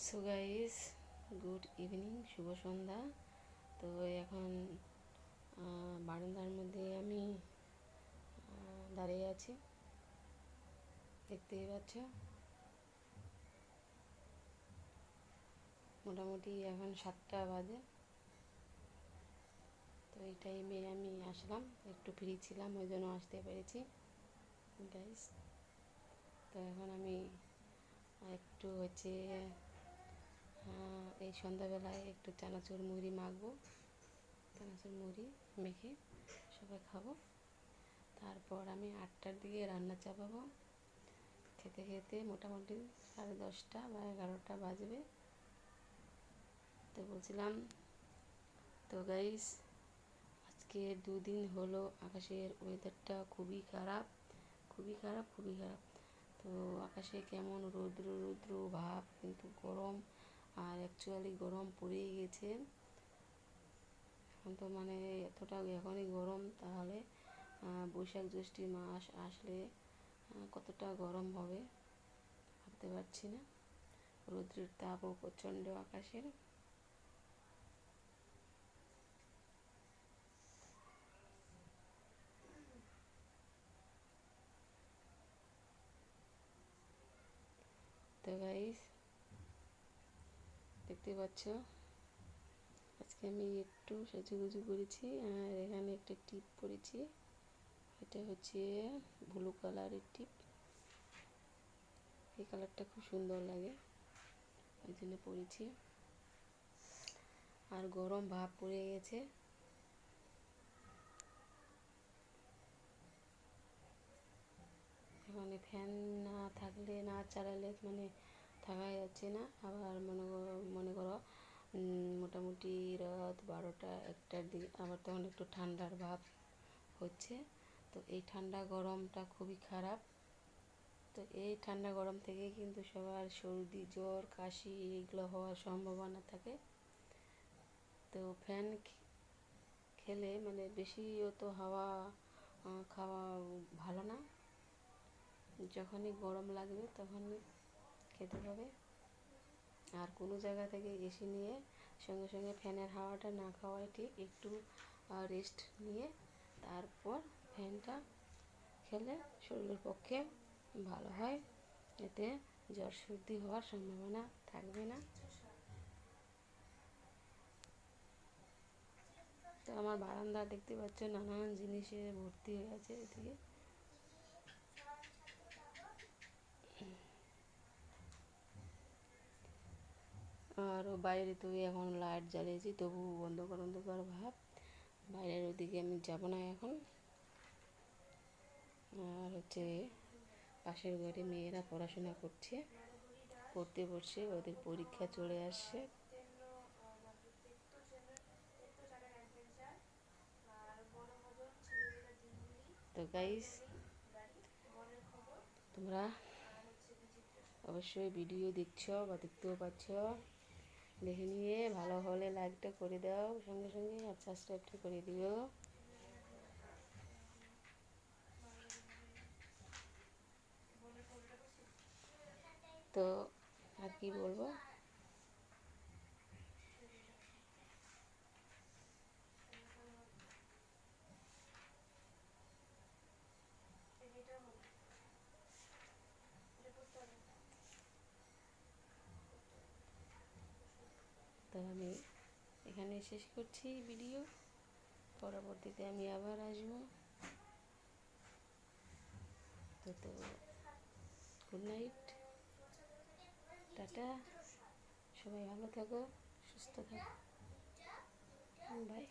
So guys, good evening, শুভ সন্ধ্যা। তো এখন বারান্দার মধ্যে আমি দাঁড়িয়ে আছি, দেখতেই পাচ্ছ। মোটামুটি এখন 7টা বাজে। তো এই টাইমে আমি আসলাম, একটু ফ্রি ছিলাম, ওই জন্য আসতে পেরেছি গাইস। তো এখন আমি একটু এই সন্ধ্যাবেলায় একটু চানাচুর মুড়ি মাখবো, চানাচুর মুড়ি মেখে সবাই খাবো। তারপর আমি 8টার দিকে রান্না চাপাবো। খেতে খেতে মোটামুটি 10:30 বা 11টা বাজবে। তো বলছিলাম, তো গাইস, আজকে 2 দিন হলো আকাশের ওয়েদারটা খুবই খারাপ, খুবই খারাপ, খুবই খারাপ। তো আকাশে কেমন রৌদ্র রৌদ্র ভাব, কিন্তু গরম, আর অ্যাকচুয়ালি গরম পড়েই গেছে। এখন তো মানে এতটা এখনই গরম, তাহলে বৈশাখ জ্যৈষ্ঠ মাস আসলে কতটা গরম হবে ভাবতে পারছি না। রৌদ্রের তাপও প্রচণ্ড আকাশের। তো গাইস, দেখতে পাচ্ছ আজকে আমি একটু সাজুগুজু করেছি, আর এখানে একটা টিপ পরেছি। এটা হচ্ছে ব্লু কালারের টিপ। এই কালারটা খুব সুন্দর লাগে, ওই জন্য পরেছি। আর গরম ভাব পড়ে গেছে। মানে ফ্যান না থাকলে, না চালালে মানে থাকা যাচ্ছে না। আবার মনে করো মোটামুটি রাত 12টা 1টার দিকে আবার তখন একটু ঠান্ডার ভাব হচ্ছে। তো এই ঠান্ডা গরমটা খুবই খারাপ। তো এই ঠান্ডা গরম থেকে কিন্তু সবার সর্দি, জ্বর, কাশি এগুলো হওয়ার সম্ভাবনা থাকে। তো ফ্যান খেলে মানে বেশি তো হাওয়া খাওয়া ভালো না। যখনই গরম লাগবে তখনই খেতে হবে। আর কোনো জায়গা থেকে এসি নিয়ে সঙ্গে সঙ্গে ফ্যানের হাওয়াটা না খাওয়াই ঠিক। একটু রেস্ট নিয়ে তারপর ফ্যানটা খেলে শরীরের পক্ষে ভালো হয়, এতে জ্বর সর্দি হওয়ার সম্ভাবনা থাকবে না। তো আমার বারান্দা দেখতে পাচ্ছ নানান জিনিসে ভর্তি হয়ে আছে এদিকে। আর বাইরে তো এখন লাইট জ্বালিয়েছি, তবু অন্ধকার অন্ধকার ভাব। বাইরের ওদিকে আমি যাব না এখন। আর পাশের ঘরে মেয়েরা পড়াশোনা করছে, পড়তে বসছে, ওদের পরীক্ষা চলে আসছে। তো গাইস, তোমরা অবশ্যই ভিডিও দেখছো বা দেখতেও পাচ্ছ, দেখে নিয়ে ভালো হলে লাইকটা করে দাও সঙ্গে সঙ্গে, আর সাবস্ক্রাইবটা করে দিও। তো আর কি বলবো, তো আমি এখানে শেষ করছি ভিডিও। পরবর্তীতে আমি আবার আসবো। তো গুড নাইট, টাটা, সবাই ভালো থাকো, সুস্থ থাকো, বাই।